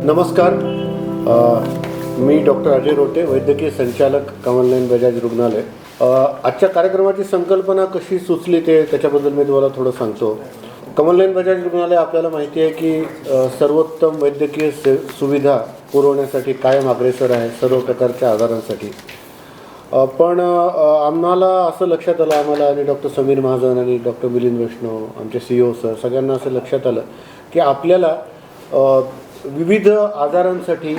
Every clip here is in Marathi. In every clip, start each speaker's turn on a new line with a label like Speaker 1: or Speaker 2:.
Speaker 1: नमस्कार. मी डॉक्टर अजय रोटे, वैद्यकीय संचालक कमलनयन बजाज रुग्णालय. आजच्या कार्यक्रमाची संकल्पना कशी सुचली त्याच्याबद्दल मी तुम्हाला थोडं सांगतो. कमलनयन बजाज रुग्णालय आपल्याला माहिती आहे की सर्वोत्तम वैद्यकीय सुविधा पुरवण्यासाठी कायम अग्रेसर आहे सर्व प्रकारच्या आजारांसाठी. पण आम्हाला असं लक्षात आलं, आम्हाला आणि डॉक्टर समीर महाजन आणि डॉक्टर मिलिंद वैष्णव आमचे CEO सर सगळ्यांना असं लक्षात आलं की आपल्याला विविध आजारांसाठी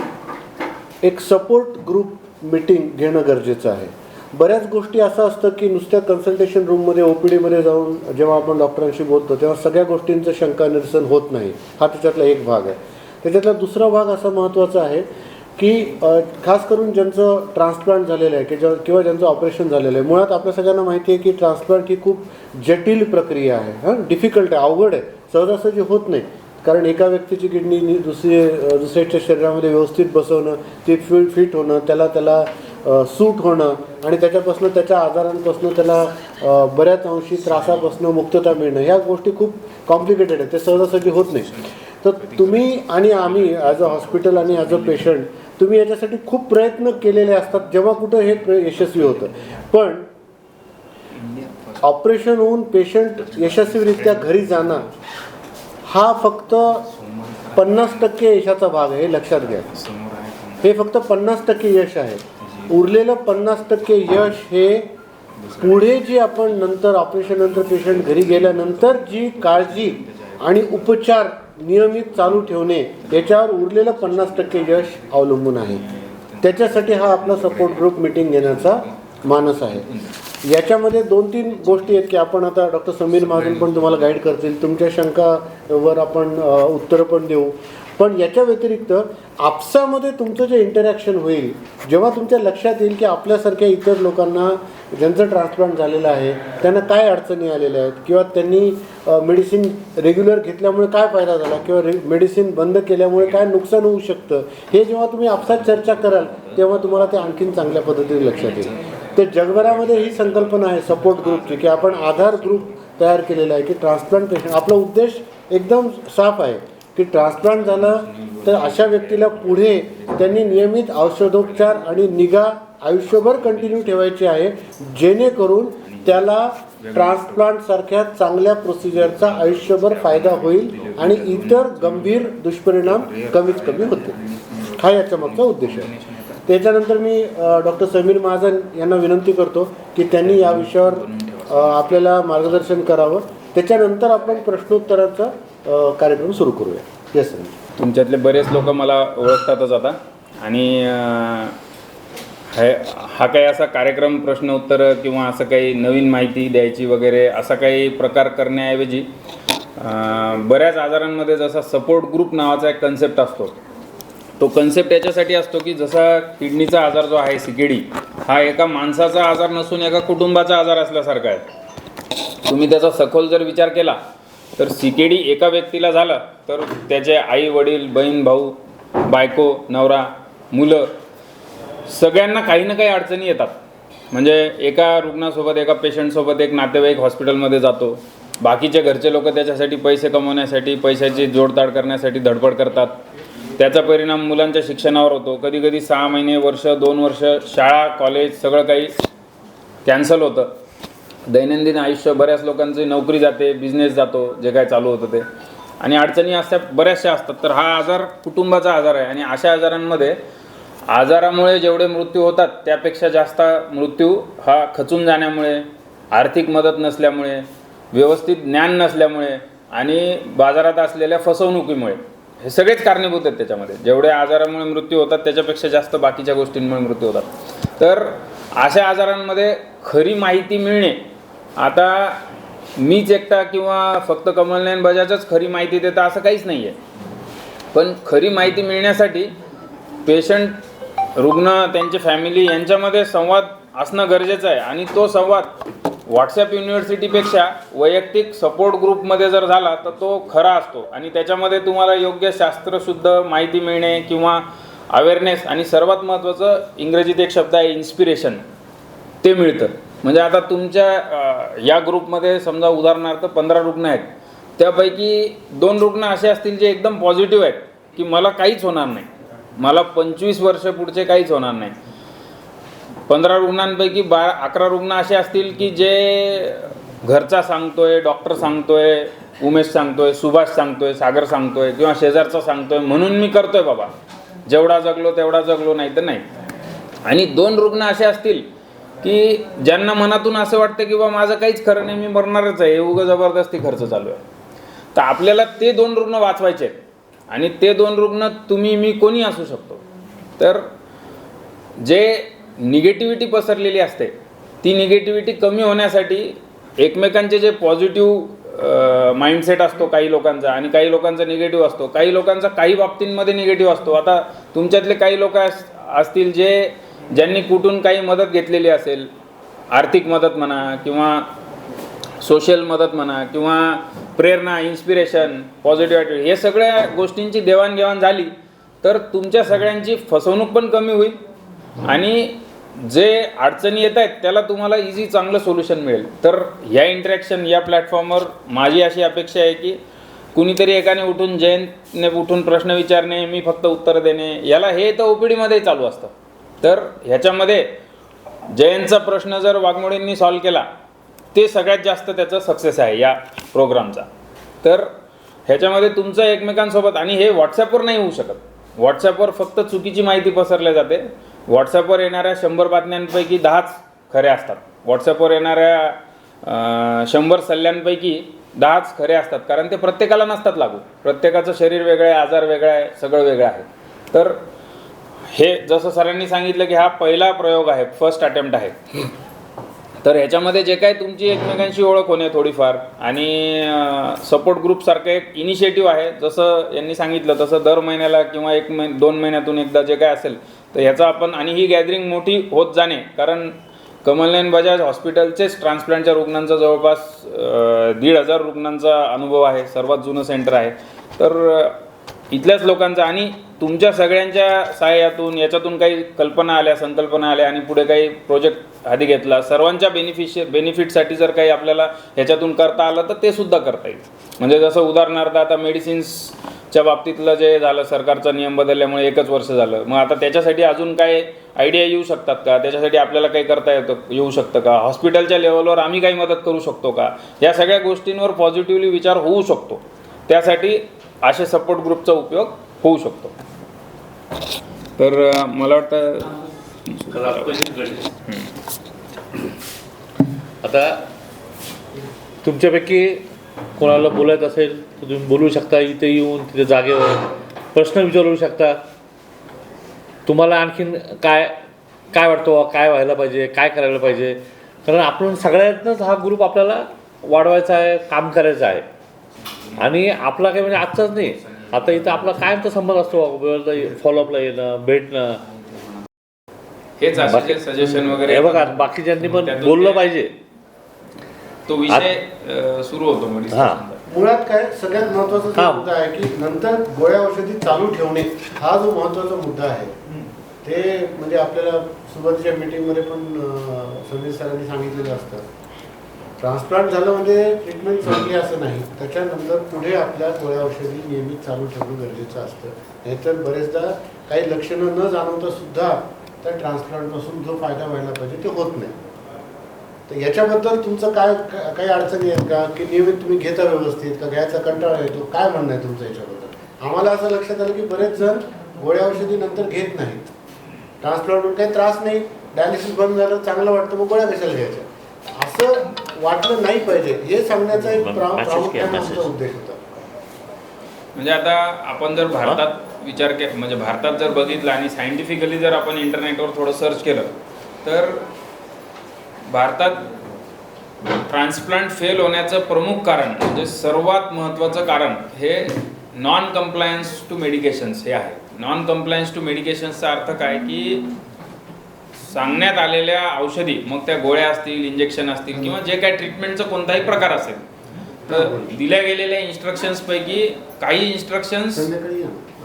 Speaker 1: एक सपोर्ट ग्रुप मीटिंग घेणं गरजेचं आहे. बऱ्याच गोष्टी असं असतं की नुसत्या कन्सल्टेशन रूममध्ये OPDमध्ये जाऊन जेव्हा आपण डॉक्टरांशी बोलतो तेव्हा सगळ्या गोष्टींचं शंका निरसन होत नाही. हा त्याच्यातला एक भाग आहे. त्याच्यातला दुसरा भाग असा महत्त्वाचा आहे की खास करून ज्यांचं ट्रान्सप्लांट झालेलं आहे किंवा ज्यांचं ऑपरेशन झालेलं आहे. मुळात आपल्या सगळ्यांना माहिती आहे की ट्रान्सप्लांट ही खूप जटिल प्रक्रिया आहे, डिफिकल्ट आहे, अवघड आहे, सहजासहजी होत नाही. कारण एका व्यक्तीची किडनी दुसऱ्याच्या शरीरामध्ये व्यवस्थित बसवणं, ती फिट होणं, त्याला सूट होणं आणि त्याच्यापासून त्याच्या आजारांपासून त्याला बऱ्याच अंशी त्रासापासून मुक्तता मिळणं, ह्या गोष्टी खूप कॉम्प्लिकेटेड आहेत, ते सहजासहजी होत नाही. तर तुम्ही आणि आम्ही ॲज अ हॉस्पिटल आणि ॲज अ पेशंट तुम्ही याच्यासाठी खूप प्रयत्न केलेले असतात जेव्हा कुठं हे यशस्वी होतं. पण ऑपरेशन होऊन पेशंट यशस्वीरित्या घरी जाणं हा फक्त 50% यशाचा भाग आहे, हे लक्षात घ्या. हे फक्त 50% यश आहे. उरलेलं 50% यश हे पुढे जी आपण नंतर ऑपरेशन नंतर पेशंट घरी गेल्यानंतर जी काळजी आणि उपचार नियमित चालू ठेवणे याच्यावर उरलेलं 50% यश अवलंबून आहे. त्याच्यासाठी हा आपला सपोर्ट ग्रुप मीटिंग घेण्याचा मानस आहे. याच्यामध्ये 2-3 गोष्टी आहेत की आपण आता डॉक्टर समीर महाजन पण तुम्हाला गाईड करतील, तुमच्या शंकावर आपण उत्तरं पण देऊ. पण याच्या व्यतिरिक्त आपसामध्ये तुमचं जे इंटरॅक्शन होईल, जेव्हा तुमच्या लक्षात येईल की आपल्यासारख्या इतर लोकांना ज्यांचं ट्रान्सप्लांट झालेलं आहे त्यांना काय अडचणी आलेल्या आहेत किंवा त्यांनी मेडिसिन रेग्युलर घेतल्यामुळे काय फायदा झाला किंवा मेडिसिन बंद केल्यामुळे काय नुकसान होऊ शकतं, हे जेव्हा तुम्ही आपसात चर्चा कराल तेव्हा तुम्हाला ते आणखीन चांगल्या पद्धतीने लक्षात येईल. ते जगभरामध्ये ही संकल्पना आहे सपोर्ट ग्रुपची की आपण आधार ग्रुप तयार केलेला आहे की ट्रान्सप्लांट पेशंट, आपला उद्देश एकदम साफ आहे की ट्रान्सप्लांट झालं तर अशा व्यक्तीला पुढे त्यांनी नियमित औषधोपचार आणि निगा आयुष्यभर कंटिन्यू ठेवायची आहे, जेणेकरून त्याला ट्रान्सप्लांटसारख्या चांगल्या प्रोसिजरचा आयुष्यभर फायदा होईल आणि इतर गंभीर दुष्परिणाम कमीत कमी होतील. हा याच्या मागचा उद्देश आहे. त्याच्यानंतर मी डॉक्टर समीर महाजन यांना विनंती करतो की त्यांनी या विषयावर आपल्याला मार्गदर्शन करावं. त्याच्यानंतर आपण प्रश्नोत्तराचा कार्यक्रम सुरू करूया. Yes sir.
Speaker 2: तुमच्यातले बरेच लोक मला ओळखतातच आता आणि हा काही असा कार्यक्रम प्रश्न उत्तर किंवा असं काही नवीन माहिती द्यायची वगैरे असा काही प्रकार करण्याऐवजी बऱ्याच आजारांमध्ये जसा सपोर्ट ग्रुप नावाचा एक कन्सेप्ट असतो, तो कन्सेप्ट याच्यासाठी असतो की जसा किडनीचा आजार जो आहे CKD हा एका माणसाचा आजार नसून एका कुटुंबाचा आजार असल्यासारखा आहे. तुम्ही त्याचा सखोल जर विचार केला तर CKD एका व्यक्तीला झाला तर त्याचे आई वडील बहीण भाऊ बायको नवरा मुलं सगळ्यांना काही ना काही अडचणी येतात. म्हणजे एका रुग्णासोबत एका पेशंटसोबत एक नातेवाईक हॉस्पिटलमध्ये जातो, बाकीचे घरचे लोक त्याच्यासाठी पैसे कमवण्यासाठी पैशाची जोडताड करण्यासाठी धडपड करतात. त्याचा परिणाम मुलांच्या शिक्षणावर होतो. कधी कधी 6 महिने वर्ष 2 वर्ष शाळा कॉलेज सगळं काही कॅन्सल होतं. दैनंदिन आयुष्य बऱ्याच लोकांची नोकरी जाते, बिझनेस जातो, जे काय चालू होतं ते, आणि अडचणी असतात बऱ्याचशा असतात. तर हा आजार कुटुंबाचा आजार आहे आणि अशा आजारांमध्ये आजारामुळे जेवढे मृत्यू होतात त्यापेक्षा जास्त मृत्यू हा खचून जाण्यामुळे, आर्थिक मदत नसल्यामुळे, व्यवस्थित ज्ञान नसल्यामुळे आणि बाजारात असलेल्या फसवणुकीमुळे, हे सगळेच कारणीभूत आहेत. त्याच्यामध्ये जेवढ्या आजारामुळे मृत्यू होतात त्याच्यापेक्षा जास्त बाकीच्या गोष्टींमुळे मृत्यू होतात. तर अशा आजारांमध्ये खरी माहिती मिळणे, आता मीच एकटा किंवा फक्त कमलनयन बजाजच खरी माहिती देतं असं काहीच नाही आहे. पण खरी माहिती मिळण्यासाठी पेशंट, रुग्ण, त्यांची फॅमिली यांच्यामध्ये संवाद असणं गरजेचं आहे. आणि तो संवाद व्हॉट्सॲप युनिव्हर्सिटीपेक्षा वैयक्तिक सपोर्ट ग्रुपमध्ये जर झाला तर तो खरा असतो आणि त्याच्यामध्ये तुम्हाला योग्य शास्त्रशुद्ध माहिती मिळणे किंवा अवेअरनेस आणि सर्वात महत्त्वाचं इंग्रजीत एक शब्द आहे इन्स्पिरेशन, ते मिळतं. म्हणजे आता तुमच्या या ग्रुपमध्ये समजा उदाहरणार्थ 15 रुग्ण आहेत, त्यापैकी 2 रुग्ण असे असतील जे एकदम पॉझिटिव्ह आहेत की मला काहीच होणार नाही, मला 25 वर्ष पुढचे काहीच होणार नाही. 15 रुग्णांपैकी 11 रुग्ण असे असतील की जे घरचा सांगतोय, डॉक्टर सांगतोय, उमेश सांगतोय, सुभाष सांगतोय, सागर सांगतोय किंवा शेजारचा सांगतोय म्हणून मी करतोय बाबा, जेवढा जगलो तेवढा जगलो, नाही तर नाही. आणि 2 रुग्ण असे असतील की ज्यांना मनातून असं वाटतं की बाबा माझं काहीच खरं नाही, मी मरणारच आहे, हे उगाच जबरदस्ती खर्च चालू आहे. तर आपल्याला ते 2 रुग्ण वाचवायचे आहेत. आणि ते 2 रुग्ण तुम्ही, मी, कोणी असू शकतो. तर जे निगेटिव्हिटी पसरलेली असते ती निगेटिव्हिटी कमी होण्यासाठी एकमेकांचे जे पॉझिटिव्ह माइंडसेट असतो काही लोकांचा आणि काही लोकांचा निगेटिव्ह असतो, काही लोकांचा काही बाबतींमध्ये निगेटिव्ह असतो. आता तुमच्यातले काही लोक असतील ज्यांनी कुठून काही मदत घेतलेली असेल, आर्थिक मदत म्हणा किंवा सोशल मदत म्हणा किंवा प्रेरणा, इन्स्पिरेशन, पॉझिटिव्ह ॲटिट्यूड, हे सगळ्या गोष्टींची देवाणघेवाण झाली तर तुमच्या सगळ्यांची फसवणूक पण कमी होईल आणि जे अडचणी येत आहेत त्याला तुम्हाला इझी चांगलं सोल्युशन मिळेल. तर ह्या इंटरॅक्शन, या प्लॅटफॉर्मवर माझी अशी अपेक्षा आहे की कुणीतरी एकाने उठून, जयंतने उठून प्रश्न विचारणे, मी फक्त उत्तर देणे, याला हे तर OPD चालू असतं. तर ह्याच्यामध्ये जयंतचा प्रश्न जर वाघमोडेंनी सॉल्व केला, ते सगळ्यात जास्त त्याचं सक्सेस आहे या प्रोग्रामचा. तर ह्याच्यामध्ये तुमचं एकमेकांसोबत, आणि हे व्हॉट्सॲपवर नाही होऊ शकत. व्हॉट्सॲपवर फक्त चुकीची माहिती पसरल्या जाते. व्हॉट्सॲपवर येणाऱ्या 100 बातम्यांपैकी 10च खऱ्या असतात. व्हॉट्सॲपवर येणाऱ्या 100 सल्ल्यांपैकी 10च खरे असतात, कारण ते प्रत्येकाला नसतात लागू. प्रत्येकाचं शरीर वेगळं आहे, आजार वेगळा आहे, सगळं वेगळं आहे. तर हे जसं सरांनी सांगितलं की हा पहिला प्रयोग आहे, फर्स्ट अटेम्प्ट आहे. तर ह्याच्यामध्ये जे काय तुमची एकमेकांशी ओळख होणे थोडीफार, आणि सपोर्ट ग्रुपसारखं एक इनिशिएटिव्ह आहे, जसं यांनी सांगितलं तसं दर महिन्याला किंवा 2 महिन्यातून एकदा जे काय असेल तर ह्याचा आपण, आणि ही गॅदरिंग मोठी होत जाणे, कारण कमलनयन बजाज हॉस्पिटलचेच ट्रान्सप्लांटच्या रुग्णांचा जवळपास 1,500 रुग्णांचा अनुभव आहे, सर्वात जुनं सेंटर आहे. तर इथल्याच लोकांचा आणि तुमच्या सगळ्यांच्या सहाय्यातून, याच्यातून काही कल्पना आल्या, संकल्पना आल्या आणि पुढे काही प्रोजेक्ट हाती घेतला, सर्वांच्या बेनिफिटसाठी जर काही आपल्याला ह्याच्यातून करता आलं तर ते सुद्धा करता येईल. म्हणजे जसं उदाहरणार्थ आता मेडिसिन्सच्या बाबतीतलं जे झालं, सरकारचा नियम बदलल्यामुळे 1च वर्ष झालं, मग आता त्याच्यासाठी अजून काय आयडिया येऊ शकतात का, त्याच्यासाठी आपल्याला काही करता येऊ शकतं का, हॉस्पिटलच्या लेवलवर आम्ही काही मदत करू शकतो का, या सगळ्या गोष्टींवर पॉझिटिव्हली विचार होऊ शकतो. त्यासाठी असे सपोर्ट ग्रुपचा उपयोग होऊ शकतो. तर मला वाटतं
Speaker 3: आता तुमच्यापैकी कोणाला बोलायचं असेल तर तुम्ही बोलू शकता, इथे येऊन तिथे जागेवर प्रश्न विचारू शकता. तुम्हाला आणखीन काय काय वाटतं, काय व्हायला पाहिजे, काय करायला पाहिजे, कारण आपण सगळ्यांनाच हा ग्रुप आपल्याला वाढवायचा आहे, काम करायचं आहे. आणि आपला काही म्हणजे आजचाच नाही, आता इथं आपला कायमचा संबंध असतो, फॉलोअपला येणं, भेटणं,
Speaker 2: हेच असे सजेशन वगैरे.
Speaker 3: हे बघा बाकीच्यांनी पण बोललं पाहिजे,
Speaker 2: तो विषय सुरू होतो.
Speaker 1: मुळात काय सगळ्यात महत्त्वाचा मुद्दा आहे की नंतर गोळ्या औषधी चालू ठेवणे, हा जो महत्त्वाचा मुद्दा आहे. ते म्हणजे आपल्याला सुरुवातीच्या मीटिंगमध्ये पण संजय सरांनी सांगितलेलं असतं, ट्रान्सप्लांट झालं म्हणजे ट्रीटमेंट संपली असं नाही, त्याच्यानंतर पुढे आपल्या गोळ्या औषधी नियमित चालू ठेवणं गरजेचं असतं. नाहीतर बरेचदा काही लक्षणं न जाणवता सुद्धा त्या ट्रान्सप्लांटपासून जो फायदा व्हायला पाहिजे ते होत नाही. तर याच्याबद्दल तुमचं काय काही अडचणी आहेत का, की नियमित तुम्ही घेता व्यवस्थित का, घ्यायचा कंटाळा येतो, काय म्हणणं आहे तुमचं याच्याबद्दल? आम्हाला असं लक्षात आलं की बरेच जण गोळ्या औषधी नंतर घेत नाहीत. ट्रान्सप्लांटून काही त्रास नाही, डायलिसिस बंद झालं, चांगलं वाटतं, मग गोळ्या कशाला घ्यायच्या, असं वाटलं नाही पाहिजे. हे सांगण्याचा एक प्रामुख्याने आमचा उद्देश होता.
Speaker 2: म्हणजे आता आपण जर भारतात विचार म्हणजे भारतात जर बघितलं आणि सायंटिफिकली जर आपण इंटरनेटवर थोडं सर्च केलं तर भारतात ट्रान्सप्लांट फेल होण्याचं प्रमुख कारण, म्हणजे सर्वात महत्त्वाचं कारण हे नॉन कम्प्लायन्स टू मेडिकेशन्स हे आहे. नॉन कम्प्लायन्स टू मेडिकेशन्सचा अर्थ काय की सांगण्यात आलेल्या औषधी, मग त्या गोळ्या असतील, इंजेक्शन असतील किंवा जे काय ट्रीटमेंटचा कोणताही प्रकार असेल, तर दिल्या गेलेल्या इन्स्ट्रक्शन्सपैकी काही इन्स्ट्रक्शन्स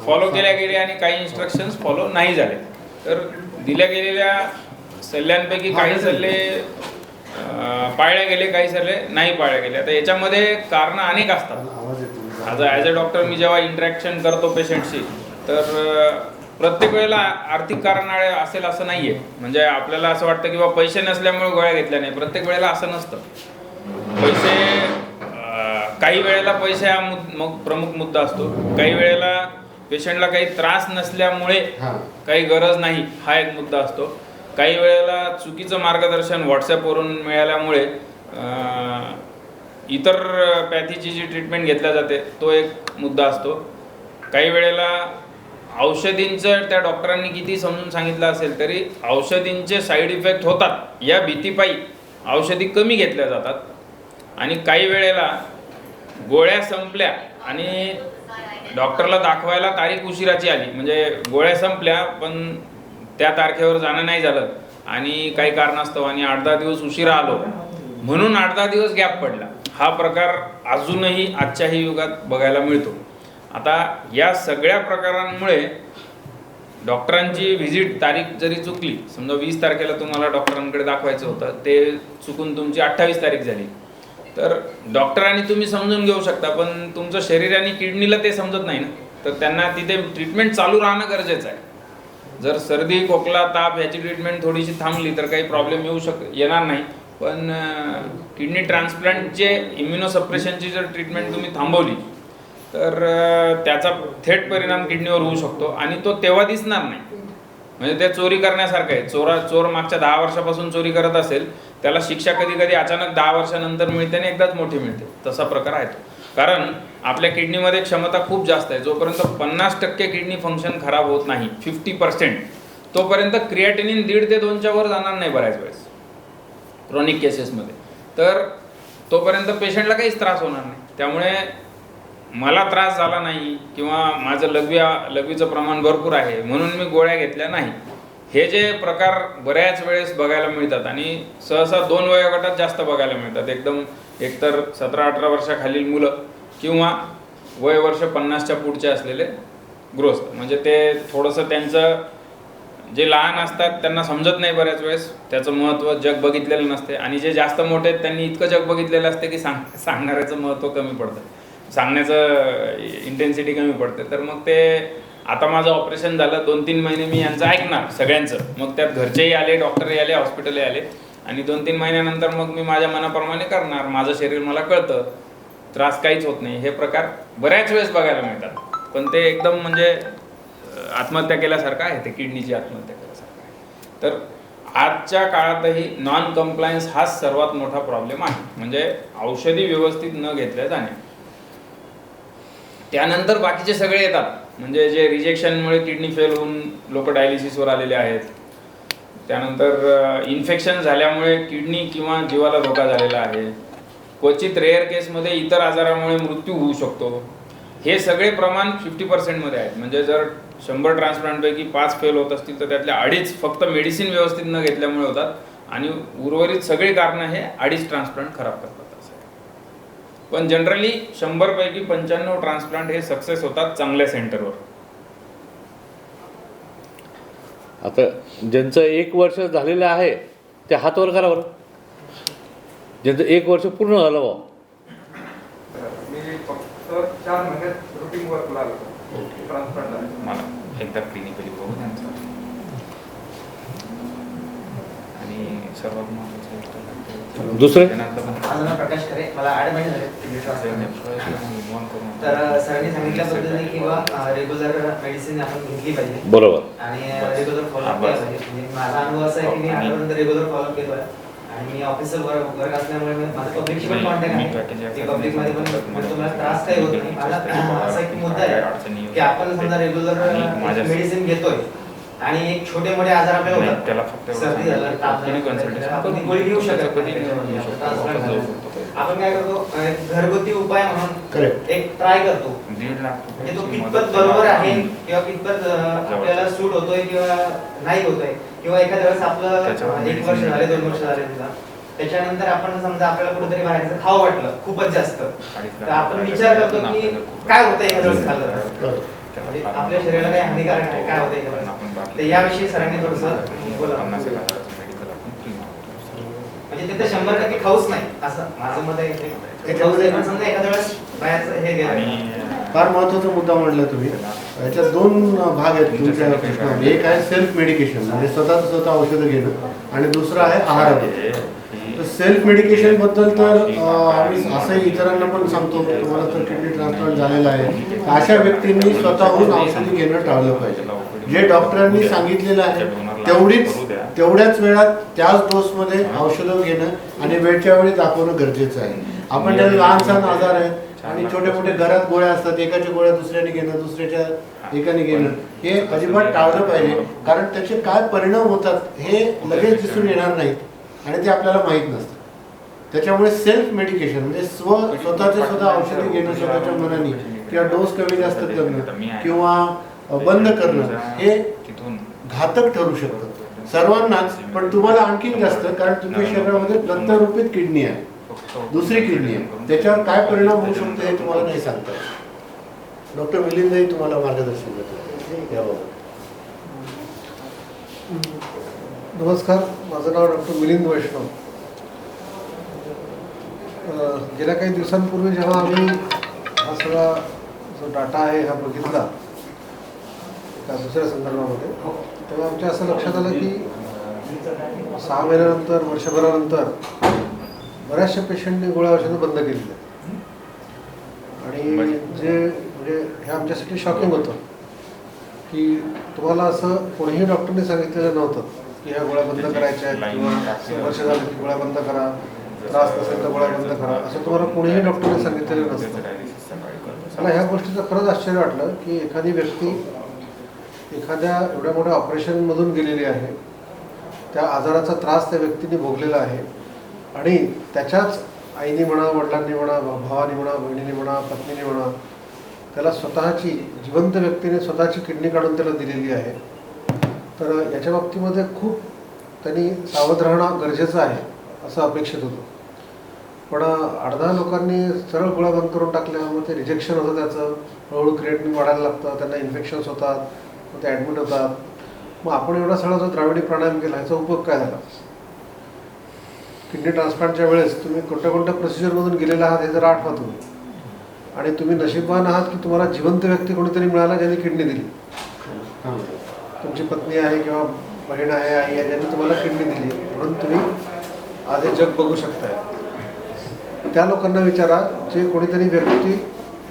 Speaker 2: फॉलो केल्या गेले आणि काही इन्स्ट्रक्शन्स फॉलो नाही झाले. तर दिल्या गेलेल्या सल्ल्यांपैकी काही सल्ले पाळल्या गेले, काही सल्ले नाही पाळल्या गेले. आता याच्यामध्ये कारणं अनेक असतात. ॲज अ डॉक्टर मी जेव्हा इंटरॅक्शन करतो पेशंटशी, तर प्रत्येक वेळेला आर्थिक कारण असेल असं नाही आहे. म्हणजे आपल्याला असं वाटतं की बा पैसे नसल्यामुळे गोळ्या घेतल्या नाही, प्रत्येक वेळेला असं नसतं. पैसे काही वेळेला पैसे हा प्रमुख मुद्दा असतो, काही वेळेला पेशंटला काही त्रास नसल्यामुळे काही गरज नाही हा एक मुद्दा असतो, काही वेळेला चुकीचं मार्गदर्शन व्हॉट्सॲपवरून मिळाल्यामुळे इतर पॅथीची जी ट्रीटमेंट घेतल्या जाते तो एक मुद्दा असतो, काही वेळेला औषधींचं त्या डॉक्टरांनी किती समजून सांगितलं असेल तरी औषधींचे साईड इफेक्ट होतात या भीतीपायी औषधी कमी घेतल्या जातात. आणि काही वेळेला गोळ्या संपल्या आणि डॉक्टरला दाखवायला तारीख उशिराची आली, म्हणजे गोळ्या संपल्या पण त्या तारखेवर जाणं नाही झालं आणि काही कारणास्तव आणि 8-10 दिवस उशिरा आलो म्हणून 8-10 दिवस गॅप पडला. हा प्रकार अजूनही आजच्याही युगात बघायला मिळतो. आता या सगळ्या प्रकारांमुळे डॉक्टरांची व्हिजिट तारीख जरी चुकली, समजा 20 तारखेला तुम्हाला डॉक्टरांकडे दाखवायचं होतं, ते चुकून तुमची 28 तारीख झाली, तर डॉक्टरांनी तुम्ही समजून घेऊ शकता, पण तुमचं शरीर आणि किडनीला ते समजत नाही ना, तर त्यांना तिथे ट्रीटमेंट चालू राहणं गरजेचं आहे. जर सर्दी खोकला ताप ह्याची ट्रीटमेंट थोडीशी थांबली तर काही प्रॉब्लेम येणार नाही, पण किडनी ट्रान्सप्लांटचे इम्युनोसप्रेशनची जर ट्रीटमेंट तुम्ही थांबवली तर त्याचा थेट परिणाम किडनीवर होऊ शकतो आणि तो तेव्हा दिसणार नाही. म्हणजे ते चोरी करण्यासारखं आहे. चोर मागच्या 10 वर्षापासून चोरी करत असेल, त्याला शिक्षा कधी कधी अचानक 10 वर्षानंतर मिळते आणि एकदाच मोठी मिळते, तसा प्रकार आहे तो. कारण आपल्या किडनीमध्ये क्षमता खूप जास्त आहे. जोपर्यंत 50% किडनी फंक्शन खराब होत नाही, 50%, तोपर्यंत क्रिएटिनिन 1.5 ते 2च्या वर जाणार नाही बऱ्याच वेळेस क्रॉनिक केसेसमध्ये. तर तोपर्यंत पेशंटला काहीच त्रास होणार नाही. त्यामुळे मला त्रास झाला नाही किंवा माझं लघवीचं प्रमाण भरपूर आहे म्हणून मी गोळ्या घेतल्या नाही, हे जे प्रकार बऱ्याच वेळेस बघायला मिळतात आणि सहसा 2 वयोगटात जास्त बघायला मिळतात. एकतर 17-18 वर्षाखालील मुलं किंवा वय वर्ष 50च्या पुढचे असलेले गृहस्थ. म्हणजे ते थोडंसं त्यांचं जे लहान असतात त्यांना समजत नाही बऱ्याच वेळेस, त्याचं महत्त्व जग बघितलेलं नसते, आणि जे जास्त मोठे आहेत त्यांनी इतकं जग बघितलेलं असते की सांगणाऱ्याचं महत्त्व कमी पडतं, सांगण्याचं इंटेन्सिटी कमी पडते. तर मग ते आता माझं ऑपरेशन झालं, 2-3 महिने मी यांचं ऐकणार सगळ्यांचं, मग त्यात घरचेही आले, डॉक्टरही आले, हॉस्पिटलही आले, आणि 2-3 महिन्यानंतर मग मी माझ्या मनाप्रमाणे करणार, माझं शरीर मला कळतं, त्रास काहीच होत नाही. हे प्रकार बऱ्याच वेळेस बघायला मिळतात, पण ते एकदम म्हणजे आत्महत्या केल्यासारखं आहे, ते किडनीची आत्महत्या केल्यासारखं आहे. तर आजच्या काळातही नॉन कम्प्लायन्स हाच सर्वात मोठा प्रॉब्लेम आहे, म्हणजे औषधी व्यवस्थित न घेतल्या जाणे. त्यानंतर बाकीचे सगळे येतात, म्हणजे जे रिजेक्शनमुळे किडनी फेल होऊन लोक डायलिसिसवर आलेले आहेत, त्यानंतर इन्फेक्शन झाल्यामुळे किडनी किंवा जीवाला धोका झालेला आहे, क्वचित रेअर केसमध्ये इतर आजारामुळे मृत्यू होऊ शकतो. हे सगळे प्रमाण 50% मध्ये आहेत. म्हणजे जर 100 ट्रान्सप्लांटपैकी 5 फेल होत असतील तर त्यातल्या 2.5 फक्त मेडिसिन व्यवस्थित न घेतल्यामुळे होतात, आणि उर्वरित सगळी कारणं हे 2.5 ट्रान्सप्लांट खराब करतात. पण जनरली 100 पैकी 95 ट्रान्सप्लांट हे सक्सेस होतात चांगल्या सेंटरवर.
Speaker 3: आता ज्यांचं 1 वर्ष झालेलं आहे ते हातवर करा बरं, ज्यांचं 1 वर्ष पूर्ण झालं बा.
Speaker 4: मी फक्त 4 महिन्यात रुटीन वर्क लागलो ट्रान्सप्लांट.
Speaker 2: मला एकदा क्लिनिकली बघू त्यांचं. आणि सर्वात महत्त्वाचं
Speaker 3: दुसरं
Speaker 5: माझं नाव प्रकाश खरे, मला 8 महिने झाले. तर सरांनी सांगितल्या पद्धतीने किंवा रेग्युलर मेडिसिन आपण घेतली पाहिजे,
Speaker 3: बरोबर,
Speaker 5: आणि रेग्युलर फॉलोअप केला पाहिजे. म्हणजे माझा अनुभव असा आहे की मी आतापर्यंत रेग्युलर फॉलोअप केलो आहे, आणि मी ऑफिसर वर्क असल्यामुळे माझं पब्लिकशी पण कॉन्टॅक्ट आहे. पब्लिकमध्ये पण म्हणजे तुम्हाला त्रास काही होत नाही. माझा असा एक मुद्दा आहे की आपण समजा रेग्युलर मेडिसिन घेतोय आणि एक छोटे मोठे आजार आपल्याला होतात, सर्दी झालं, ताप झाला, आपण ती गोळी घेऊ शकत नाही. आपण काय करतो, घरगुती उपाय म्हणून एक ट्राय करतो, म्हणजे तो कितपत बरोबर आहे किंवा कितपत आपल्याला सूट होतोय किंवा नाही होतोय, किंवा एखाद्या वेळेस आपलं 1 वर्ष झाले 2 वर्ष झाले तिला, त्याच्यानंतर आपण समजा आपल्याला कुठेतरी बाहेरचं खावं वाटलं खूपच जास्त, तर आपण विचार करतो की काय होतं एखाद्या वेळेस खाल्लं, म्हणजे आपल्या शरीराला काही हानिकारक आहे, काय होतं एखाद्या वेळेस. तर याविषयी सरांनी थोडंसं बोला. म्हणजे तिथे 100% खाऊच नाही असं माझं मत आहे. ते खाऊच नाही पण समजा एखाद्या वेळेस बाहेरचं हे गेलं
Speaker 1: फार महत्त्वाचा मुद्दा म्हणला तुम्ही. याच्यात दोन भाग आहेत तुमच्या प्रश्नामध्ये. एक आहे सेल्फ मेडिकेशन, म्हणजे स्वतः औषधं घेणं, आणि दुसरं आहे आहाराबद्दल. तर सेल्फ मेडिकेशन बद्दल तर आम्ही असंही इतरांना पण सांगतो, तुम्हाला तर किडनी ट्रान्सप्लांट झालेला आहे, अशा व्यक्तींनी स्वतःहून औषधी घेणं टाळलं पाहिजे. जे डॉक्टरांनी सांगितलेलं आहे तेवढ्याच वेळात त्याच डोसमध्ये औषधं घेणं आणि वेळच्या वेळी दाखवणं गरजेचं आहे. आपण त्याला लहान सहान आजार आहेत आणि छोटे मोठे घरात गोळ्या असतात, एकाच्या गोळ्या दुसऱ्याने घेणं, दुसऱ्याच्या एकाने घेणं, हे अजिबात टाळलं पाहिजे. कारण त्याचे काय परिणाम होतात हे लगेच दिसून येणार नाहीत आणि ते आपल्याला माहीत नसतं. त्याच्यामुळे सेल्फ मेडिकेशन म्हणजे स्वतः औषधी घेणं स्वतःच्या मनाने, किंवा डोस कमी जास्त करणं किंवा बंद करणं हे घातक ठरू शकतं सर्वांनाच, पण तुम्हाला आणखीन जास्त, कारण तुमच्या शरीरामध्ये दत्तरूपित किडनी आहे, दुसरी किडनी आहे. त्याच्यावर काय परिणाम होऊ शकतो हे तुम्हाला नाही सांगता येत. डॉक्टर मिलिंदही तुम्हाला मार्गदर्शन देतो याबाबत.
Speaker 6: नमस्कार, माझं नाव डॉक्टर मिलिंद वैष्णव. गेल्या काही दिवसांपूर्वी जेव्हा आम्ही हा सगळा जो डाटा आहे हा बघितला एका दुसऱ्या संदर्भामध्ये, तेव्हा आमच्या असं लक्षात आलं की 6 महिन्यानंतर, वर्षभरानंतर बऱ्याचशा पेशंटने गोळ्या औषधं बंद केलेली आहेत. आणि जे म्हणजे हे आमच्यासाठी शॉकिंग होतं की तुम्हाला असं कोणीही डॉक्टरने सांगितलेलं नव्हतं की ह्या गोळ्या बंद करायच्या आहेत, किंवा वर्ष झालं की गोळ्या बंद करा, त्रास नसेल तर गोळ्या बंद करा, असं तुम्हाला कोणीही डॉक्टरने सांगितलेलं नसतं. मला ह्या गोष्टीचं खरंच आश्चर्य वाटलं की एखादी व्यक्ती एखाद्या एवढ्या मोठ्या ऑपरेशनमधून गेलेली आहे, त्या आजाराचा त्रास त्या व्यक्तीने भोगलेला आहे, आणि त्याच्याच आईने म्हणा, वडिलांनी म्हणा, भावाने म्हणा, बहिणीने म्हणा, पत्नीने म्हणा, त्याला स्वतःची जिवंत व्यक्तीने स्वतःची किडनी काढून त्याला दिलेली आहे. तर याच्या बाबतीमध्ये खूप त्यांनी सावध राहणं गरजेचं आहे असं अपेक्षित होतं. पण 8-10 लोकांनी सरळ गोळ्या बंद करून टाकल्या, मग ते रिजेक्शन होतं, त्याचं हळूहळू क्रिएटिनिन वाढायला लागतं, त्यांना इन्फेक्शन्स होतात, मग ते ॲडमिट होतात. मग आपण एवढा सगळा जो द्राविडी प्राणायाम केला ह्याचा उपयोग काय झाला? किडनी ट्रान्सप्लांटच्या वेळेस तुम्ही कोणत्या प्रोसिजरमधून गेलेला आहात हे जर आठवा तुम्ही, आणि तुम्ही नशीबवान आहात की तुम्हाला जिवंत व्यक्ती कोणीतरी मिळाला ज्यांनी किडनी दिली. तुमची पत्नी आहे किंवा बहीण आहे, आई आहे, ज्यांनी तुम्हाला किडनी दिली, म्हणून तुम्ही आज हे जग बघू शकताय. त्या लोकांना विचारा जे कोणीतरी व्यक्ती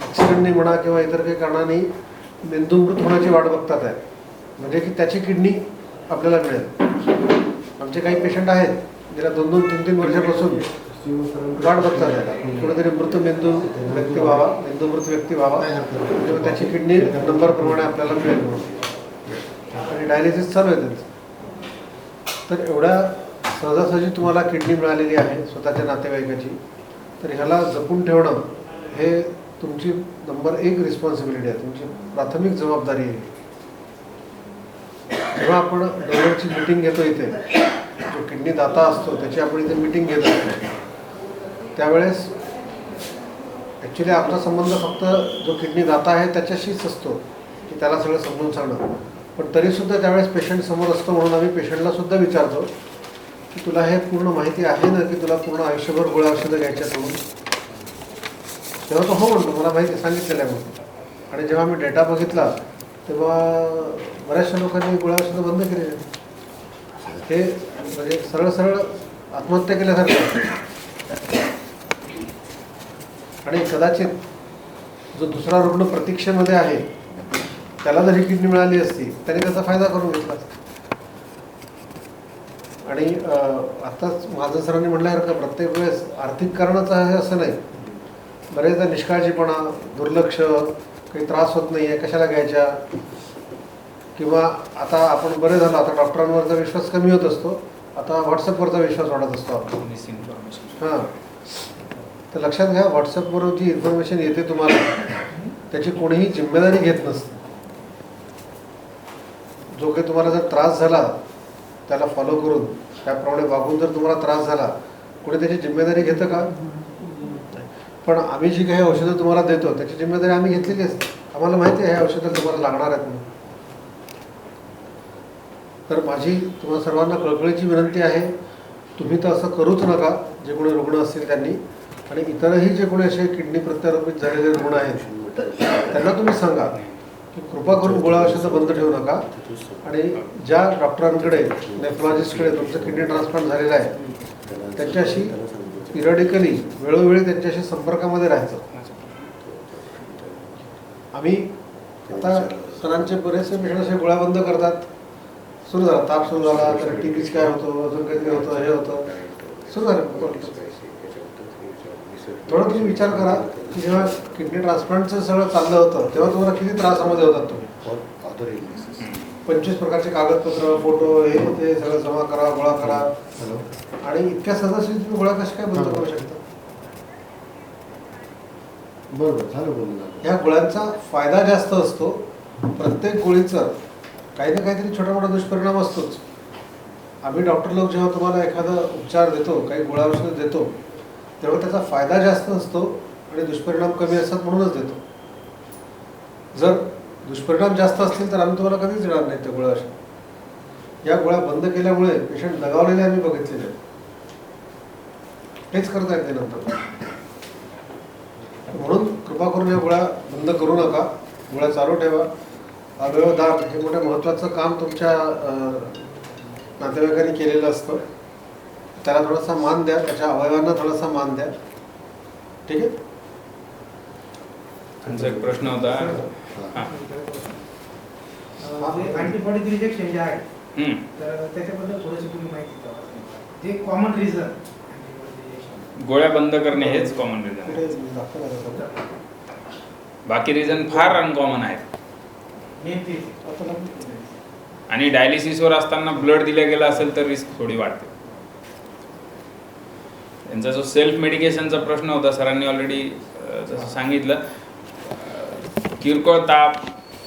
Speaker 6: ॲक्सिडेंटने म्हणा किंवा इतर काही कारणाने मेंदूमृत होण्याची वाट बघतात आहे, म्हणजे की त्याची किडनी आपल्याला मिळेल. आमचे काही पेशंट आहेत गेल्या 2-2, 3-3 वर्षापासून वाट बघतात आहे कोणीतरी मृत मेंदूमृत व्यक्ती व्हावा, किंवा त्याची किडनी नंबरप्रमाणे आपल्याला मिळेल म्हणून, आणि डायलिसिस चालू आहे त्यांचं. तर एवढ्या सहजासहजी तुम्हाला किडनी मिळालेली आहे स्वतःच्या नातेवाईकाची, तर ह्याला जपून ठेवणं हे तुमची नंबर 1 रिस्पॉन्सिबिलिटी आहे, तुमची प्राथमिक जबाबदारी आहे. जेव्हा आपण डोनरची मीटिंग घेतो, इथे जो किडनी दाता असतो त्याची आपण इथे मीटिंग घेतो, त्यावेळेस ॲक्च्युली आमचा संबंध फक्त जो किडनी दाता आहे त्याच्याशीच असतो की त्याला सगळं समजून सांगणं. पण तरीसुद्धा त्यावेळेस पेशंट समोर असतो म्हणून आम्ही पेशंटला सुद्धा विचारतो की तुला हे पूर्ण माहिती आहे ना की तुला पूर्ण आयुष्यभर गोळ्या औषधं घ्यायच्यात म्हणून? तेव्हा तो हो म्हणतो, मला माहिती सांगितलेलं आहे म्हणून. आणि जेव्हा मी डेटा बघितला तेव्हा बऱ्याचशा लोकांनी गोळ्या औषधं बंद केलेली. हे म्हणजे सरळ आत्महत्या केल्यासारखं. आणि कदाचित जो दुसरा रुग्ण प्रतीक्षेमध्ये आहे त्याला जरी किडनी मिळाली असती त्याने त्याचा फायदा करून घेतला. आणि आत्ताच महाजन सरांनी म्हटल्यासारखं प्रत्येक वेळेस आर्थिक कारणाचं आहे असं नाही. बरेचदा निष्काळजीपणा, दुर्लक्ष, काही त्रास होत नाही आहे कशाला घ्यायच्या, किंवा आता आपण बरे झालो, आता डॉक्टरांवरचा विश्वास कमी होत असतो, आता व्हॉट्सअपवरचा विश्वास वाढत असतो आपण. हां, तर लक्षात घ्या, व्हॉट्सअपवर जी इन्फॉर्मेशन येते तुम्हाला त्याची कोणीही जिम्मेदारी घेत नसते. जो काही तुम्हाला जर त्रास झाला त्याला फॉलो करून त्याप्रमाणे वागून जर तुम्हाला त्रास झाला, कोणी त्याची जिम्मेदारी घेतं का? पण आम्ही जी काही औषधं तुम्हाला देतो त्याची जिम्मेदारी आम्ही घेतलेली असते. आम्हाला माहिती आहे हे औषधं तुम्हाला लागणार आहेत म्हणून. तर माझी तुम्हाला सर्वांना कळकळीची विनंती आहे तुम्ही तर असं करूच नका जे कोणी रुग्ण असतील त्यांनी, आणि इतरही जे कोणी असे किडनी प्रत्यारोपित झालेले रुग्ण आहेत त्यांना तुम्ही सांगा की कृपा करून गोळ्या औषधं बंद ठेवू नका, आणि ज्या डॉक्टरांकडे नेफ्रॉलॉजिस्टकडे तुमचं किडनी ट्रान्सप्लांट झालेलं आहे त्यांच्याशी पिरियडिकली वेळोवेळी त्यांच्याशी संपर्कामध्ये राहायचं. आम्ही आता सरांचे बरेचसे पेशंट असे गोळ्या बंद करतात, सुरू झाला ताप सुरू झाला तर TBच काय होतं, अजून काहीतरी होतं, हे होतं, सुरू झालं. थोडं तुम्ही विचार करा की जेव्हा किडनी ट्रान्सप्लांटचं सगळं चाललं होतं तेव्हा तुम्हाला किती त्रासामध्ये होतात तुम्ही. 25 प्रकारचे कागदपत्र, फोटो, हे ते सगळं जमा करा, गोळा करा, आणि इतक्या सहजासहजी तुम्ही गोळ्या कशा काय बंद करू शकता.
Speaker 1: बरोबर झालं बोलून.
Speaker 6: ह्या गोळ्यांचा फायदा जास्त असतो. प्रत्येक गोळीचं काही ना काहीतरी छोटा मोठा दुष्परिणाम असतोच. आम्ही डॉक्टर लोक जेव्हा तुम्हाला एखादा उपचार देतो, काही गोळ्या औषधं देतो, तेव्हा त्याचा फायदा जास्त असतो आणि दुष्परिणाम कमी असतात म्हणूनच देतो. जर दुष्परिणाम जास्त असतील तर आम्ही तुम्हाला कधीच देणार नाही त्या गोळ्या औषध. या गोळ्या बंद केल्यामुळे पेशंट दगावलेले आम्ही बघितलेले, हेच करता येते नंतर. म्हणून कृपा करून या गोळ्या बंद करू नका, गोळ्या चालू ठेवा. अवयवदान हे मोठं महत्त्वाचं काम तुमच्या नातेवाईकांनी केलेलं असतं. त्याला थोडासा मान द्या, त्याच्या अवयवांना थोडासा मान द्या. ठीक आहे.
Speaker 2: तुमचा एक प्रश्न होता.
Speaker 7: अँटीबॉडी रिजेक्शन जे आहे
Speaker 2: हम्म.
Speaker 7: तर त्याच्याबद्दल थोडीशी तुम्ही माहिती द्या. जे कॉमन रिझन
Speaker 2: गोळ्या बंद करणे हेच कॉमन रिझन आहे. बाकी रिझन फार अनकॉमन आहेत.
Speaker 7: मेन ते
Speaker 2: आणि डायलिसिसवर असताना ब्लड दिलं गेलं असेल तर रिस्क थोडी वाढते. त्यांचा जो सेल्फ मेडिकेशनचा प्रश्न होता सरांनी ऑलरेडी जसं सांगितलं. किरकोळ ताप,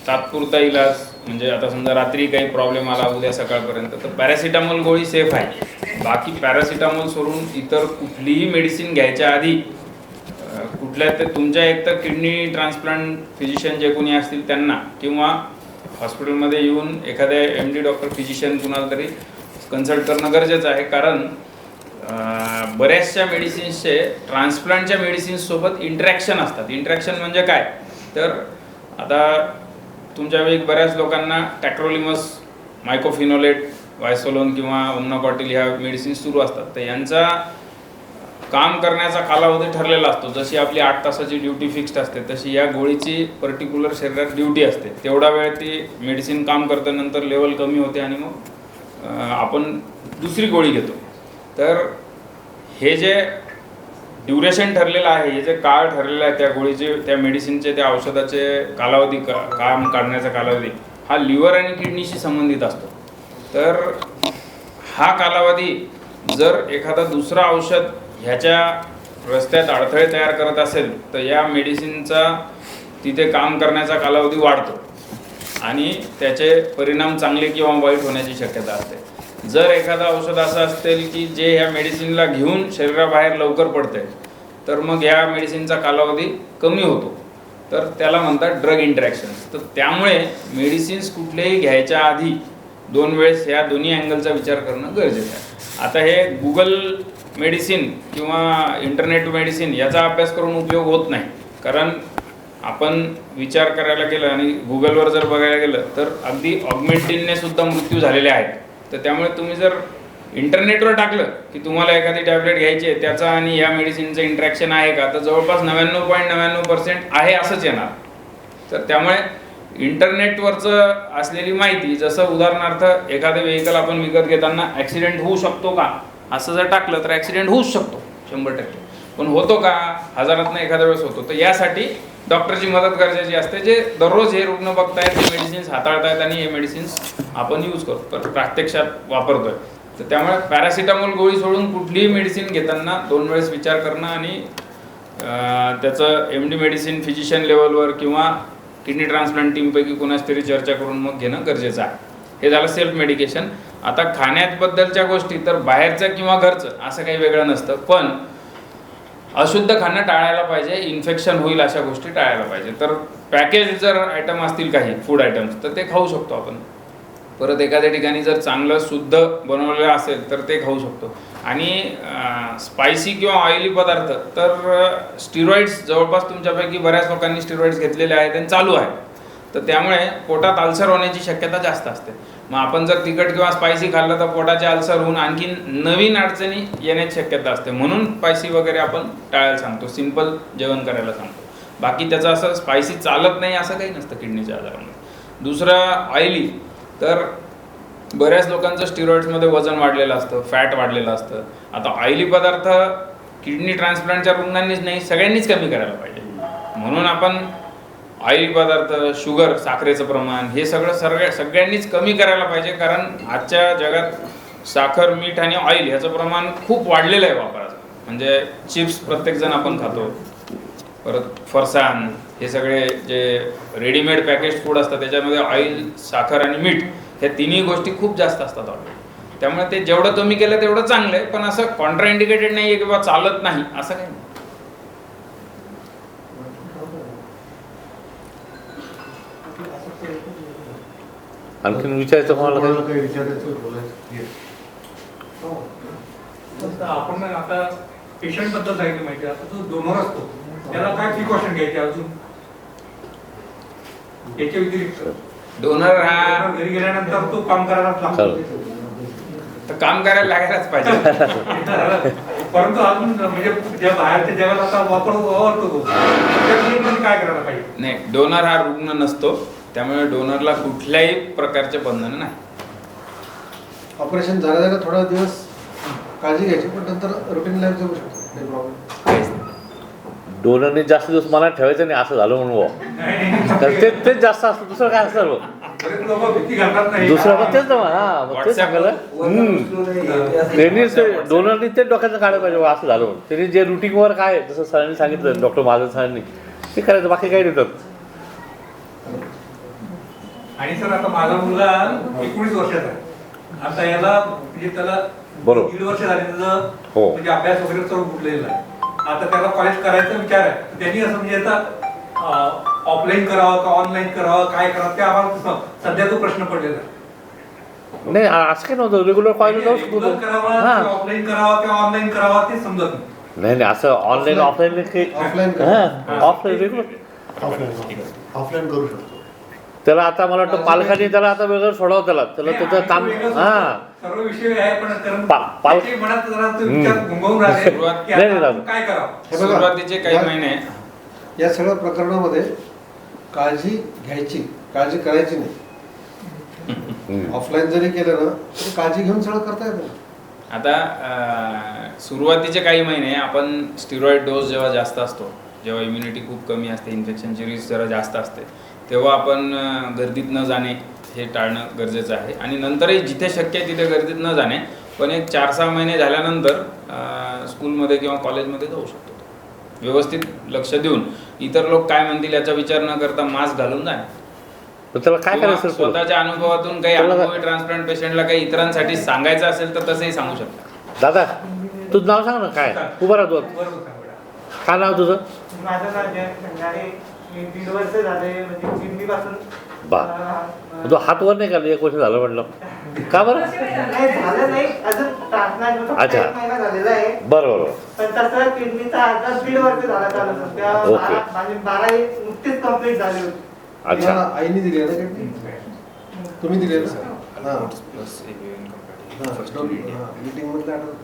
Speaker 2: तात्पुरता इलाज, म्हणजे आता समजा रात्री काही प्रॉब्लेम आला उद्या सकाळपर्यंत तर पॅरासिटामॉल गोळी सेफ आहे. बाकी पॅरासिटामॉल सोडून इतर कुठलीही मेडिसिन घ्यायच्या आधी कुठल्या ते तुमच्या एकतर किडनी ट्रान्सप्लांट फिजिशियन जे कोणी असतील त्यांना किंवा हॉस्पिटलमध्ये येऊन एखाद्या MD डॉक्टर फिजिशियन कुणाला तरी कन्सल्ट करणं गरजेचं आहे. कारण बऱ्याचशा मेडिसिन्सचे ट्रान्सप्लांटच्या मेडिसिन्ससोबत इंटरॅक्शन असतात. इंटरॅक्शन म्हणजे काय तर आता तुमच्यापैकी बऱ्याच लोकांना टॅक्रोलिमस, मायकोफिनोलेट, वायसोलोन किंवा ओमनाकॉटिल ह्या मेडिसिन्स सुरू असतात. तर यांचा काम करण्याचा कालावधी ठरलेला असतो. जशी आपली 8 तासाची ड्युटी फिक्स्ड असते तशी या गोळीची पर्टिक्युलर शरीरात ड्युटी असते. तेवढा वेळ ती मेडिसिन काम करते, नंतर लेवल कमी होते आणि मग आपण दुसरी गोळी घेतो. तर हे जे ड्युरेशन ठरलेलं आहे, हे जे काळ ठरलेला आहे त्या गोळीचे, त्या मेडिसिनचे, त्या औषधाचे कालावधी, काम काढण्याचा कालावधी हा लिव्हर आणि किडनीशी संबंधित असतो. तर हा कालावधी जर एखादा दुसरा औषध ह्याच्या रस्त्यात अडथळे तयार करत असेल तर या मेडिसिनचा तिथे काम करण्याचा कालावधी वाढतो आणि त्याचे परिणाम चांगले किंवा वाईट होण्याची शक्यता असते. जर एखादं औषध असं असेल की जे ह्या मेडिसिनला घेऊन शरीराबाहेर लवकर पडते तर मग ह्या मेडिसिनचा कालावधी कमी होतो. तर त्याला म्हणतात ड्रग इंटरॅक्शन्स. तर त्यामुळे मेडिसिन्स कुठलेही घ्यायच्या आधी 2 वेळेस ह्या दोन्ही अँगलचा विचार करणं गरजेचं आहे. आता हे गुगल मेडिसिन किंवा इंटरनेट मेडिसिन याचा अभ्यास करून उपयोग होत नाही. कारण आपण विचार करायला गेलं आणि गुगलवर जर बघायला गेलं तर अगदी ऑगमेंटिनने सुद्धा मृत्यू झालेले आहेत. तर त्यामुळे तुम्ही जर इंटरनेटवर टाकलं की तुम्हाला एखादी टॅबलेट घ्यायची आहे त्याचा आणि या मेडिसिनचं इंटरॅक्शन आहे का, तर जवळपास 99.99% आहे असंच येणार. तर त्यामुळे इंटरनेटवरचं असलेली माहिती, जसं उदाहरणार्थ एखादं व्हेकल आपण विकत घेताना ॲक्सिडेंट होऊ शकतो का असं जर टाकलं तर ॲक्सिडेंट होऊच शकतो 100%. पण होतो का, हजारातनं एखाद्या वेळेस होतो. तर यासाठी डॉक्टरची मदत गरजेची असते, जे दररोज हे रुग्ण बघतायत, हे मेडिसिन्स हाताळतायत आणि हे मेडिसिन्स आपण यूज करतो, प्रत्यक्षात वापरतोय. तर त्यामुळे पॅरासिटामॉल गोळी सोडून कुठलीही मेडिसिन घेताना 2 वेळेस विचार करणं आणि त्याचं MD मेडिसिन फिजिशियन लेवलवर किंवा किडनी ट्रान्सप्लांट टीमपैकी कोणाच तरी चर्चा करून मग घेणं गरजेचं आहे. हे झालं सेल्फ मेडिकेशन. आता खाण्याबद्दलच्या गोष्टी तर बाहेरचं किंवा घरचं असं काही वेगळं नसतं, पण अशुद्ध खाणं टाळायला पाहिजे, इन्फेक्शन होईल अशा गोष्टी टाळायला पाहिजे. तर पॅकेज जर आयटम असतील काही फूड आयटम्स तर ते खाऊ शकतो आपण. परत एखाद्या ठिकाणी जर चांगलं शुद्ध बनवलेलं असेल तर ते खाऊ शकतो. आणि स्पायसी किंवा ऑइली पदार्थ तर स्टिरॉइड्स जवळपास तुमच्यापैकी बऱ्याच लोकांनी स्टिरॉइड्स घेतलेले आहेत आणि चालू आहे, तर त्यामुळे पोटात अल्सर होण्याची शक्यता जास्त असते. मग आपण जर तिखट किंवा स्पायसी खाल्लं तर पोटाचे अल्सर होऊन आणखीन नवीन अडचणी येण्याची शक्यता असते. म्हणून स्पायसी वगैरे आपण टाळायला सांगतो, सिंपल जेवण करायला सांगतो. बाकी त्याचं असं स्पायसी चालत नाही असं काही नसतं किडनीच्या आजारामध्ये. दुसरं ऑइली, तर बऱ्याच लोकांचं स्टिरॉइड्समध्ये वजन वाढलेलं असतं, फॅट वाढलेलं असतं. आता ऑइली पदार्थ किडनी ट्रान्सप्लांटच्या रुग्णांनीच नाही, सगळ्यांनीच कमी करायला पाहिजे. म्हणून आपण ऑइली पदार्थ, शुगर, साखरेचं प्रमाण हे सगळ्यांनीच कमी करायला पाहिजे. कारण आजच्या जगात साखर, मीठ आणि ऑइल ह्याचं प्रमाण खूप वाढलेलं आहे वापराचं. म्हणजे चिप्स प्रत्येकजण आपण खातो, परत फरसाण, हे सगळे जे रेडीमेड पॅकेज फूड असतात त्याच्यामध्ये ऑइल, साखर आणि मीठ ह्या तिन्ही गोष्टी खूप जास्त असतात ऑलरेडी. त्यामुळे ते जेवढं कमी केलं तेवढं चांगलं आहे, पण असं कॉन्ट्राइंडिकेटेड नाही आहे की बाबा चालत नाही असं काही नाही.
Speaker 3: आणखीन विचारायचं कोणाला काही?
Speaker 6: काही विचारायचं बोलायचं Yes.
Speaker 4: आपण आता पेशंट बद्दल सांगितलं माहिती. आता जो डोनर असतो त्याला काय प्रिकॉशन घ्यायचे अजून याच्या व्यतिरिक्त?
Speaker 2: डोनर हा
Speaker 4: घरी गेल्यानंतर तो काम करायलाच लागतो,
Speaker 2: तर काम करायला लागायलाच पाहिजे.
Speaker 4: परंतु अजून म्हणजे ज्या बाहेरच्या जगाला आता वापरतो तो काय करायला पाहिजे?
Speaker 2: नाही, डोनर हा रुग्ण नसतो, त्यामुळे डोनरला कुठल्याही प्रकारचे बंधन नाही.
Speaker 6: ऑपरेशन झाल्या थोडा दिवस काळजी घ्यायची, पण नंतर रुटीन लाईफ जगू शकतो, काही प्रॉब्लेम.
Speaker 2: काहीच नाही.
Speaker 3: डोनरने जास्त दिवस मला ठेवायचं नाही असं झालं म्हणून बुवा. तर तेच जास्त असतं, दुसरं काय असतं बुवा.
Speaker 4: बरेच लोक भीती घालतात नाही.
Speaker 3: दुसरं मग तेच ना, हा मग तेच सांगायला त्यांनी ते डोनरनी तेच डोक्याचं काढलं पाहिजे बुवा, असं झालं म्हणून. त्यांनी जे रुटीनवर काय जसं सरांनी सांगितलं, डॉक्टर महाजन सरांनी, ते करायचं, बाकी काही देतात.
Speaker 4: आणि सर आता माझा मुलगा 19 वर्षाचा आहे. आता याला म्हणजे त्याला
Speaker 3: बरोबर
Speaker 4: 1.5 वर्ष झाले त्याचं
Speaker 3: हो.
Speaker 4: म्हणजे अभ्यास वगैरे सर्व बुडलेला आहे. आता त्याला कॉलेज करायचा विचार आहे. त्यांनी असं म्हणजे आता ऑफलाईन करावं का ऑनलाईन करावं, काय करावं ते आम्हाला सध्या तो प्रश्न पडलेला आहे.
Speaker 3: नाही असं काही नव्हतं, रेग्युलर कॉलेज जाऊ शकतो. हां
Speaker 4: ऑफलाईन करावं किंवा ऑनलाईन करावं ते समजत नाही.
Speaker 3: नाही असं ऑनलाईन ऑफलाईन
Speaker 6: Offline
Speaker 3: हां ऑफलाईन रेग्युलर
Speaker 6: ऑफलाईन करू शकतो.
Speaker 3: त्याला आता मला वाटतं पालकांनी त्याला आता वेगळं सोडावं, त्याला त्याचं काम हां
Speaker 4: सर्व विषय आहे, पण कारण
Speaker 3: पाल-
Speaker 4: त्याच्या मनात जरा तो विचार घुमवून राहिले की
Speaker 3: नाही,
Speaker 4: आता
Speaker 3: नाही.
Speaker 4: आपण काय करावं.
Speaker 6: हे बघा,
Speaker 2: सुरुवातीचे काही महिने
Speaker 6: या सगळ्या प्रकरणामध्ये काळजी घ्यायची, काळजी करायची नाही. ऑफलाईन जरी केलं ना तरी काळजी घेऊन सगळं करता येतं.
Speaker 2: आता सुरुवातीचे काही महिने आपण स्टिरॉइड डोस जेव्हा जास्त असतो, जेव्हा इम्युनिटी खूप कमी असते, इन्फेक्शनची रिस्क जरा जास्त असते, तेव्हा आपण गर्दीत न जाणे हे टाळणं गरजेचं आहे. आणि नंतरही जिथे शक्य आहे तिथे गर्दीत न जाणे, पण एक 4-6 महिने झाल्यानंतर स्कूलमध्ये किंवा कॉलेजमध्ये जाऊ शकतो. व्यवस्थित लक्ष देऊन इतर लोक काय म्हणतील याचा विचार न करता मास्क घालून जाणे.
Speaker 3: त्याला काय
Speaker 2: किंवा
Speaker 3: करायचं?
Speaker 2: स्वतःच्या अनुभवातून काही अनुभवी ट्रान्सप्लांट पेशंटला काही इतरांसाठी सांगायचं असेल तर तसंही सांगू शकता.
Speaker 3: दादा तुझं नाव सांग ना, काय उभं राहतो,
Speaker 4: बरोबर सांगा.
Speaker 3: काय नाव तुझं?
Speaker 8: माझं नाव जयंत खंडारे. मी 1.5 वर्ष झाले म्हणजे चिमणीपासून
Speaker 3: बा तो हात वर नाही काढला, 1 वर्ष झालं म्हटलं, का बरं?
Speaker 8: नाही झालं नाही अजून, ट्रान्सप्लांट
Speaker 3: अच्छा.
Speaker 8: 1 महिना झालेला आहे.
Speaker 3: बरोबर.
Speaker 8: पण तसं किडनीचा आजार 1.5 वर्ष झाला चालू सध्या.
Speaker 3: ओके.
Speaker 8: माझी 12 नुकतीच कम्प्लीट झाली होती.
Speaker 3: अच्छा.
Speaker 6: तुम्हाला आईने दिली आहे ना किडनी? तुम्ही दिली आहे ना? हां मीटिंग मधलं आठवत.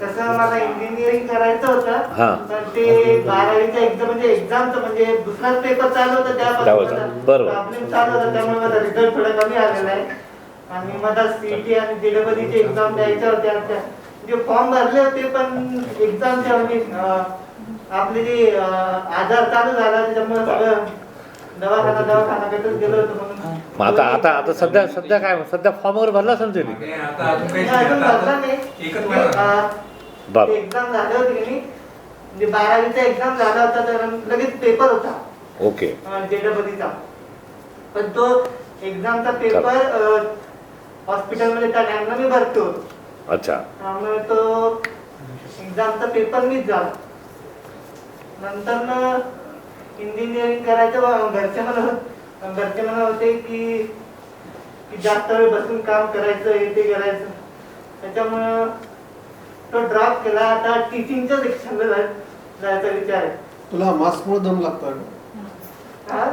Speaker 8: तसं मला इंजिनिअरिंग करायचं
Speaker 3: हा.
Speaker 8: होतं, पण ते 12वीच्या एक्झाम म्हणजे एक्झामचं म्हणजे दुसराच पेपर चालू होता त्यापासून
Speaker 3: बरोबर.
Speaker 8: प्रॉब्लेम चालू होता, त्यामुळे माझा रिझल्ट थोडा कमी आलेला आहे. आणि मला सीईटी आणि जेडब्ल्यूची एक्झाम द्यायच्या होत्या. म्हणजे फॉर्म भरले होते, पण एक्झामच्या म्हणजे आपले जे आजार चालू झाला त्याच्यामुळे सगळं दवाखान्यातच गेलो होतो. म्हणून
Speaker 3: मग आता सध्या काय सध्या फॉर्म वगैरे भरला असेल त्यांनी?
Speaker 4: आणि आता अजून काही
Speaker 8: अजून भरला नाही.
Speaker 4: एकच महिना.
Speaker 3: बरं.
Speaker 8: एक्झाम झाले होते की नाही, म्हणजे 12वीचा एक्झाम झाला होता तर लगेच पेपर होता
Speaker 3: ओके.
Speaker 8: जेडब्ल्यूचा. पण तो एक्झामचा पेपर हॉस्पिटलमध्ये त्या टाइमला मी भरतो होतो.
Speaker 3: अच्छा.
Speaker 8: त्यामुळे तो एक्झामचा पेपर मीच झाला. नंतर इंजिनिअरिंग करायचं घरचे म्हणत होते की की जास्त वेळ बसून काम करायचं हे ते करायचं, त्याच्यामुळं तो ड्रॉप केला. आता टीचिंगच्या सेक्शनला जायचा विचार आहे.
Speaker 6: तुला मास्कमुळे दम लागतोय ना?
Speaker 8: हा?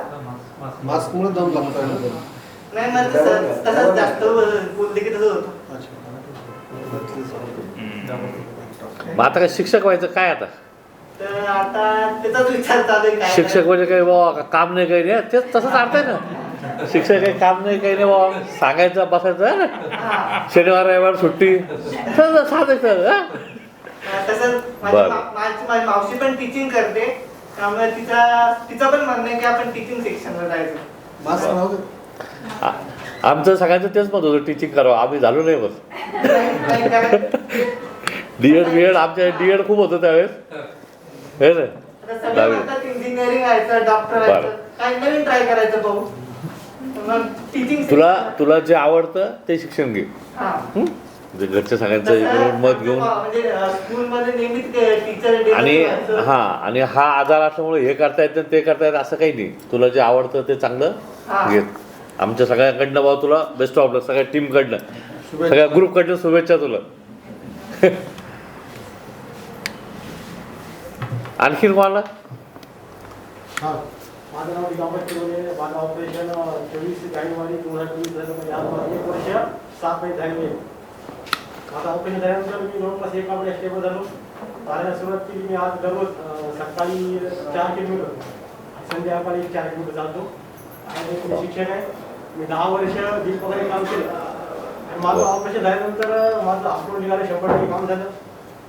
Speaker 6: मास्कमुळे दम लागतोय ना?
Speaker 8: नाही मग तसंच जास्त बोलले की तसं होतं.
Speaker 6: अच्छा.
Speaker 3: मग आता काय शिक्षक व्हायचं काय आता?
Speaker 8: तर आता त्याचाच विचार चालू आहे काय
Speaker 3: शिक्षक म्हणजे काही बाबा काम नाही काही नाही, तेच तसंच अर्थ आहे ना. शिक्षक काही काम नाही काही नाही बाबा, सांगायचं बसायचं आहे ना, शनिवार रविवार सुट्टी, साधायचं.
Speaker 8: तसंच
Speaker 3: बरं.
Speaker 8: माझी मावशी पण टीचिंग करते, त्यामुळे तिचं पण म्हणणं आहे की आपण टीचिंग सेक्शनला जायचं.
Speaker 6: मास्क राहू दे.
Speaker 3: आमचं सगळ्यांचं तेच मत होतं टीचिंग करावं, आम्ही झालो नाही बस.
Speaker 8: नाही करायचं.
Speaker 3: बीएड आमच्या डीएड खूप होतं त्यावेळेस हे ना.
Speaker 8: आता सगळे म्हणतात इंजिनिअरिंग व्हायचं, डॉक्टर व्हायचं, काही नवीन ट्राय करायचं पाहू. मग टीचिंग
Speaker 3: तुला जे आवडतं ते शिक्षण घे. म्हणजे घरच्या सगळ्यांचं इकडून मत घेऊन.
Speaker 8: म्हणजे स्कूलमध्ये नेहमीच टीचर
Speaker 3: आणि हा आजार असल्यामुळे हे करता येतं ते करता येतं असं काही नाही. तुला जे आवडतं ते चांगलं घे. आमच्या सगळ्यांकडनं भाऊ तुला बेस्ट ऑफ लक, सगळ्या टीमकडनं, सगळ्या ग्रुपकडनं शुभेच्छा तुला. आणखीन कोणाला?
Speaker 6: हा.
Speaker 7: माझं नाव दिगंबर शिरोळे. माझं ऑपरेशन 24 जानेवारी 2024 झालं. म्हणजे आज मला 1 वर्ष 7 महिने झाले. माझं ऑपरेशन झाल्यानंतर मी जवळपास 1 महिन्यात स्टेबल झालो. चालायला सुरुवात केली मी. आज दररोज सकाळी 4 किलोमीटर, संध्याकाळी 4 किलोमीटर चालतो. आणि मी शिक्षक आहे. मी 10 वर्ष बिनपगारी काम केलं. आणि माझं ऑपरेशन झाल्यानंतर माझं हॉस्पिटल निघालं, 100% काम झालं.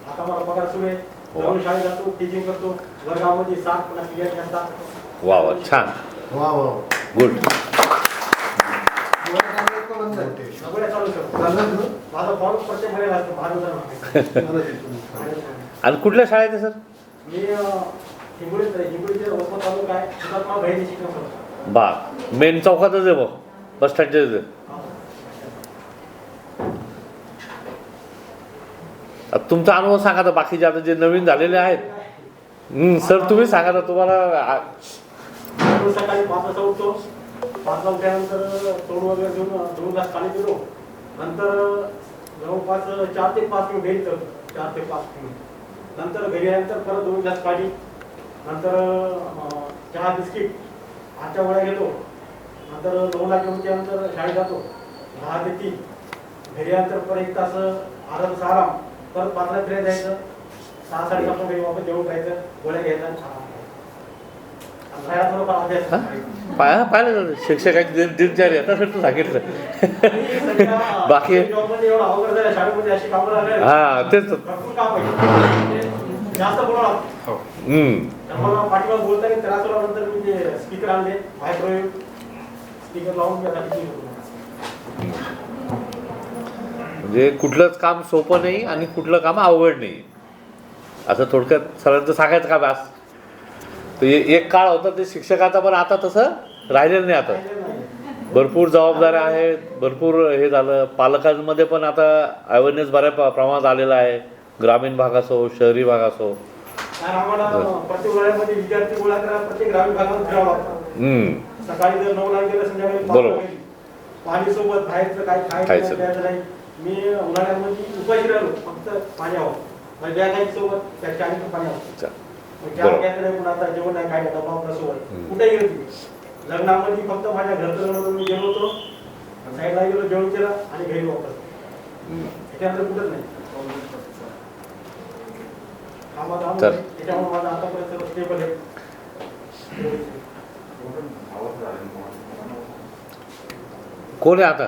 Speaker 7: आता मला पगार सुरू आहे. दररोज शाळेत जातो, टीचिंग करतो. वर्गामध्ये 60 क्लिअर असतात.
Speaker 3: वा वा, छान,
Speaker 6: वा वा.
Speaker 3: गुड.
Speaker 7: सगळ्या चालू शकतो. माझा फॉर्म प्रत्येक महिन्याला असतो 10,000.
Speaker 3: आणि कुठल्या शाळेत आहे सर?
Speaker 7: मी हिंगोलीचे वसमत तालुका आहे. त्याच्यात मला बहिणी शिक्षण करतो.
Speaker 3: बा मेन चौकातच आहे मग, बस स्टँडच्या तिथे. आता तुमचा अनुभव सांगा तर, बाकीचे आता जे नवीन झालेले आहेत. सर तुम्ही सांगा तर, तुम्हाला.
Speaker 7: सकाळी 5 वाजता उठतो. 5ला उठल्यानंतर तोंड वगैरे घेऊन 2 ग्लास पाणी पितो. नंतर जवळपास 4 ते 5 मिनिट घरी करतो. 4 ते 5 मिनिट. नंतर घरी आल्यानंतर परत 2 ग्लास पाणी. नंतर चहा बिस्किट 8च्या गोळ्या घेतो. नंतर 9ला जेवल्यानंतर शाळेत जातो. 10 ते 3 घरी आल्यानंतर परत 1 तास अर्धा तास आराम. परत 5ला फिरायला जायचं. 6 साडेसहा घरी वापस जेवण खायचं, गोळ्या घ्यायचा.
Speaker 3: पाहिलं जातं शिक्षकाची दिनचर्या, तसं तू सांगितलं. बाकी हा तेच.
Speaker 7: जास्त बोलणार पाठीमाग बोलता नाही. त्रास नंतर मी ते स्पीकर आणले, मायक्रोवेव्ह स्पीकर लावून
Speaker 3: म्हणजे कुठलंच काम सोपं नाही आणि कुठलं काम अवघड नाही, असं थोडक्यात सरांचं सांगायचं का बस. तर एक काळ होता ते शिक्षकाचा, पण आता तसं राहिलेलं नाही. आता भरपूर जबाबदाऱ्या आहेत, भरपूर हे झालं. पालकांमध्ये पण आता अवेअरनेस बऱ्या प्रमाणात आलेला आहे, ग्रामीण भाग असो शहरी भाग असो.
Speaker 7: आम्हाला प्रत्येक वेळेमध्ये विद्यार्थी गोळा करा, प्रत्येक ग्रामीण भागात फिरावं लागतं. सकाळी जर 9ला गेलं, संध्याकाळी 5ला गेली. पाणी सोबत बाहेरचं काही खायचं नाही. मी उन्हाळ्यामध्ये उपाशी राहिलो, फक्त पाणी हवं. म्हणजे बॅग आहे सोबत, त्या चाळीचं पाणी हवं. आता जेवण नाही काय डबा सोबत कुठे गेलो. लग्नामध्ये फक्त माझ्या घरचं मी गेलो होतो, साईडला गेलो, जेवण केलं आणि घरी वापस. त्याच्यानंतर कुठंच नाही. त्याच्यामुळे माझं आतापर्यंत सगळं स्टेबल आहे.
Speaker 3: कोण आहे आता?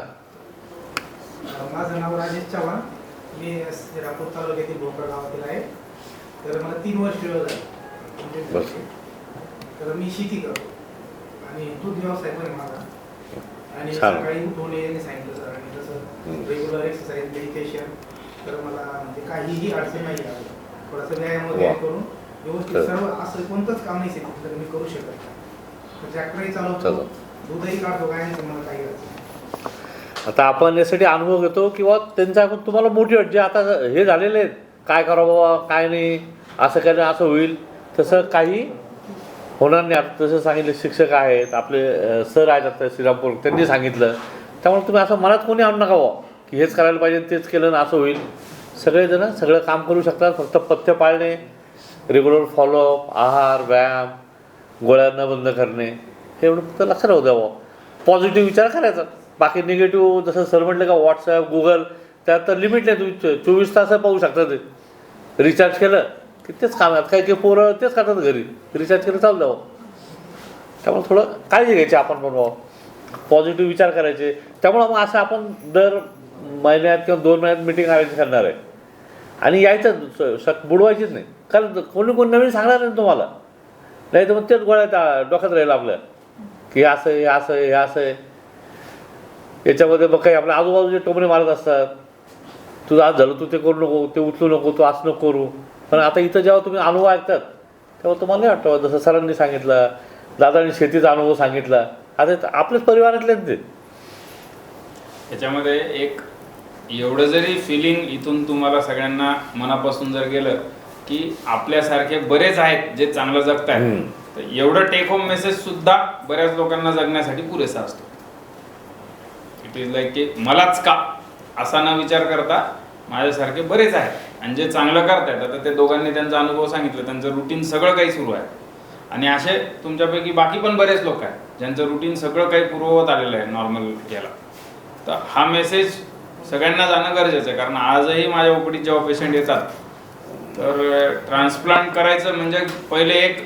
Speaker 9: माझं नाव राजेश चव्हाण. मी रापूर तालुक्यातील भोकर गावातील आहे. तर मला 3 वर्ष झाले. तर मी शेती करतो आणि दूध व्यवसाय पण माझा. आणि सकाळी उठून येणे सांगितलं सर, आणि तसं रेग्युलर एक्सरसाइज, मेडिटेशन. तर मला म्हणजे काहीही अडचण नाही आली. थोडासा व्यायाम वगैरे करून व्यवस्थित सर्व असं कोणतंच काम नाही शेतीत तर मी करू शकत. ट्रॅक्टरही चालवतो, दूधही काढतो, काय नाही मला काही अडचण.
Speaker 3: आता आपण यासाठी अनुभव घेतो किंवा त्यांचा तुम्हाला मोटिवेट जे आता हे झालेले आहेत, काय करावं बाबा काय नाही, असं काय नाही असं होईल, तसं काही होणार नाही. आता तसं सांगितलं शिक्षक आहेत आपले, सर आहेत आता श्रीरामपूर, त्यांनी सांगितलं त्यामुळे तुम्ही असं मनात कोणी आणू नका बुवा की हेच करायला पाहिजे तेच केलं ना असं होईल. सगळेजण सगळं काम करू शकतात, फक्त पथ्य पाळणे, रेग्युलर फॉलोअप, आहार, व्यायाम, गोळ्या न बंद करणे हे एवढं फक्त लक्षात राहू द्यावं. पॉझिटिव्ह विचार करायचा. बाकी निगेटिव्ह जसं सर म्हटलं का व्हॉट्सॲप, गुगल त्यात तर लिमिट नाही. तुम्ही 24 तास पाहू शकता. ते रिचार्ज केलं की तेच काम आहेत. काही काही पोरं तेच करतात घरी, रिचार्ज केलं चालू द्यावं. त्यामुळे थोडं काळजी घ्यायची आपण बनवावं, पॉझिटिव्ह विचार करायचे. त्यामुळं मग असं आपण दर महिन्यात किंवा 2 महिन्यात मिटिंग अरेंज करणार आहे आणि यायचं बुडवायचीच नाही. कारण कोणी नवीन सांगणार नाही तुम्हाला, नाही तर मग तेच गोळ्या डोक्यात राहील आपल्या की असं आहे, असं आहे, हे असं आहे. याच्यामध्ये मग काही आपल्या आजूबाजूचे टोमणे मारत असतात, तुझं आज झालं तू ते करू नको, ते उचलू नको, तू असं नको करू. पण आता इथं जेव्हा तुम्ही अनुभव ऐकतात तेव्हा तुम्हाला नाही वाटतं जसं सरांनी सांगितलं, दादांनी शेतीचा अनुभव सांगितला, आता आपल्याच परिवारातलेच ते.
Speaker 2: याच्यामध्ये एक एवढं जरी फिलिंग इथून तुम्हाला सगळ्यांना मनापासून जर गेलं की आपल्यासारखे बरेच आहेत जे चांगलं जगत आहेत, तर एवढं टेक होम मेसेज सुद्धा बऱ्याच लोकांना जगण्यासाठी पुरेसा असतो. इट इज लाईक की मलाच का असा न विचार करता माझ्यासारखे बरेच आहेत आणि जे चांगलं करतायत. आता ते दोघांनी त्यांचा अनुभव सांगितलं, त्यांचं रुटीन सगळं काही सुरू आहे आणि असे तुमच्यापैकी बाकी पण बरेच लोक आहेत ज्यांचं रुटीन सगळं काही पूर्ववत आलेलं आहे नॉर्मल याला. तर हा मेसेज सगळ्यांना जाणं गरजेचं आहे. कारण आजही माझ्या ओपीडीत जेव्हा पेशंट येतात तर ट्रान्सप्लांट करायचं म्हणजे पहिले एक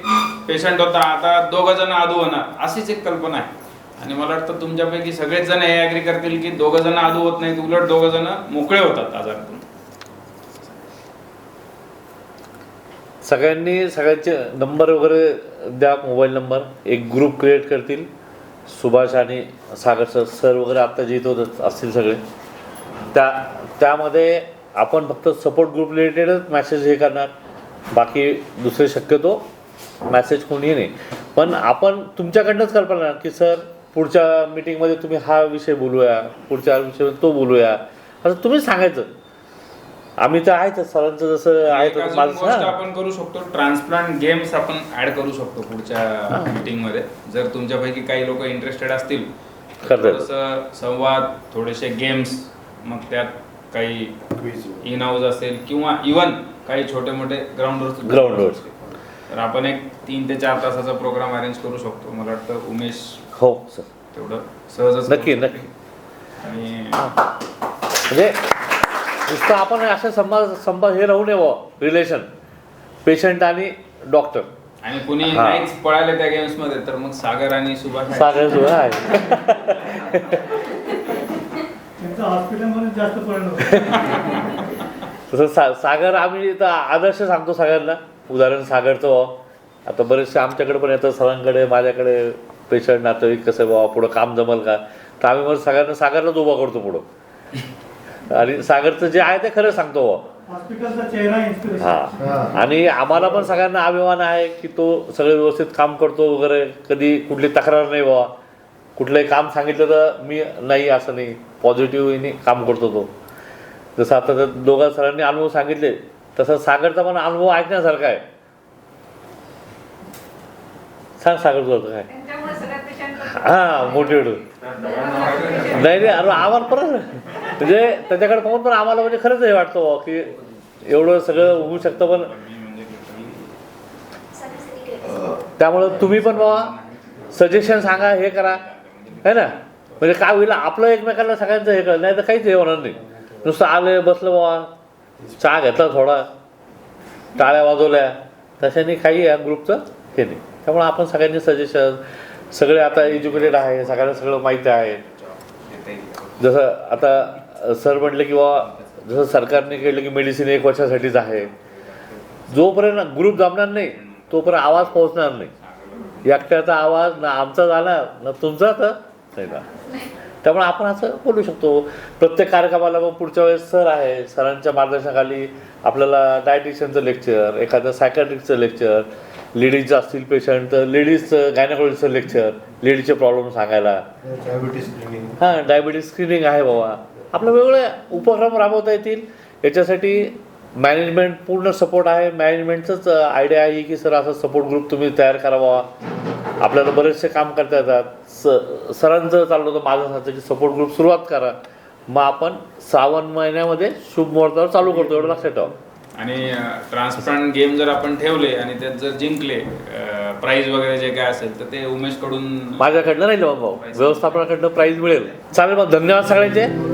Speaker 2: पेशंट होता, आता 2 जण आदू होणार, अशीच एक कल्पना आहे. आणि मला वाटतं तुमच्यापैकी सगळेच जण हे ॲग्री करतील की 2 जण आदू होत नाहीत, उलट 2 जण मोकळे होतात आजारातून.
Speaker 3: सगळ्यांनी सगळ्यांचे नंबर वगैरे द्या, मोबाईल नंबर. एक ग्रुप क्रिएट करतील, सुभाष आणि सागर सर वगैरे आत्ता जे इथं असतील सगळे, त्यामध्ये आपण फक्त सपोर्ट ग्रुप रिलेटेडच मॅसेज हे करणार, बाकी दुसरे शक्यतो मॅसेज कोणीही नाही. पण आपण तुमच्याकडनंच कल्पना की सर पुढच्या मीटिंगमध्ये तुम्ही हा विषय बोलूया, पुढच्या विषय तो बोलूया, असं तुम्हीच सांगायचं. आम्ही तर आहेच सरांचं जसं आहे
Speaker 2: एक अजून गोष्ट आपण करू शकतो, ट्रान्सप्लांट गेम्स आपण ऍड करू शकतो पुढच्या मीटिंग मध्ये. जर तुमच्यापैकी काही लोक इंटरेस्टेड असतील थोडंसं संवाद, थोडेसे गेम्स, मग त्यात काही इन हाऊस असेल किंवा इव्हन काही छोटे मोठे ग्राउंडवर तर आपण एक 3 ते 4 तासाचा प्रोग्राम अरेंज करू शकतो. मला वाटतं उमेश
Speaker 3: हो सर
Speaker 2: तेवढं सहजच
Speaker 3: नक्की नक्की.
Speaker 2: आणि
Speaker 3: म्हणजे नुसतं आपण असे संभाष हे राहू नये रिलेशन पेशंट आणि डॉक्टर.
Speaker 2: आणि कुणी नाहीच पळाले त्या गेम्स मध्ये तर मग सागर आणि सुभाष
Speaker 3: सागर आहे.
Speaker 7: त्यांचं हॉस्पिटलमध्ये जास्त पडलं.
Speaker 3: तसं सागर आम्ही इथं आदर्श सांगतो सगळ्यांना. उदाहरण सागरचं आता बरेचसे आमच्याकडे पण येतं, सरांकडे माझ्याकडे पेशंट नातेवाईक कसं बाबा पुढं काम जमल का, तर आम्ही मग सगळ्यांना सागरलाच उभा करतो पुढं आणि सागरचं जे आहे ते खरं सांगतो
Speaker 7: हॉस्पिटलचा चेहरा इन्स्पिरेशन.
Speaker 3: हां. आणि आम्हाला पण सगळ्यांना अभिमान आहे की तो सगळं व्यवस्थित काम करतो वगैरे, कधी कुठली तक्रार नाही बाबा. कुठलंही काम सांगितलं तर मी नाही असं नाही, पॉझिटिव्हने काम करतो तो. जसं आता तर दोघा सरांनी अनुभव सांगितले तसं सागरचा पण अनुभव ऐकण्यासारखा आहे. सांग सागर तुझं काय. हां मोटिवेट नाही अरे आम्हाला परत म्हणजे त्याच्याकडे पाहून पण आम्हाला म्हणजे खरंच हे वाटतं की एवढं सगळं होऊ शकतं. पण त्यामुळं तुम्ही पण बाबा सजेशन सांगा, हे करा है ना. म्हणजे काय होईल आपलं एकमेकांना सगळ्यांचं हे करा, नाही तर काहीच हे होणार नाही. नुसतं आलं बसलं बाबा, चहा घेतला थोडा, टाळ्या वाजवल्या, तशाने काही या ग्रुपचं हे नाही. त्यामुळे आपण सगळ्यांनी सजेशन, सगळे आता एज्युकेटेड आहे, सगळ्यांना सगळं माहिती आहे. जसं आता सर म्हटलं की बाबा जसं सरकारने केलं की मेडिसिन 1 वर्षासाठीच आहे. जोपर्यंत ग्रुप जमणार नाही तोपर्यंत आवाज पोहोचणार नाही. एकट्याचा आवाज ना आमचा जाणार ना तुमचा तर नाही ना. त्यामुळे आपण असं बोलू शकतो. प्रत्येक कार्यक्रमाला मग पुढच्या वेळेस सर आहे, सरांच्या मार्गदर्शनाखाली आपल्याला डायटिशियनचं लेक्चर, एखादं सायकॅट्रिकचं लेक्चर, लेडीजचं असतील पेशंट तर लेडीजचं गायनेकॉलॉजीचं लेक्चर, लेडीजचे प्रॉब्लेम सांगायला. डायबिटीज स्क्रीनिंग आहे बाबा. आपलं वेगवेगळे उपक्रम राबवता येतील. याच्यासाठी मॅनेजमेंट पूर्ण सपोर्ट आहे. मॅनेजमेंटचंच आयडिया आहे की सर असं सपोर्ट ग्रुप तुम्ही तयार करा बाबा. आपल्याला बरेचसे काम करता येतात. सरांचं चाललं होतं माझं सांगतं की सपोर्ट ग्रुप सुरुवात करा, मग आपण श्रावण महिन्यामध्ये शुभ मुहूर्तावर चालू करतो, एवढं लक्षात ठेवा.
Speaker 2: आणि ट्रान्सपरंट गेम जर आपण ठेवले आणि त्यात जर जिंकले प्राईज वगैरे जे काय असेल तर ते उमेशकडून
Speaker 3: माझ्याकडनं राहिलं भाऊ, व्यवस्थापनाकडनं प्राईज मिळेल. चालेल मग, धन्यवाद सगळ्यांचे.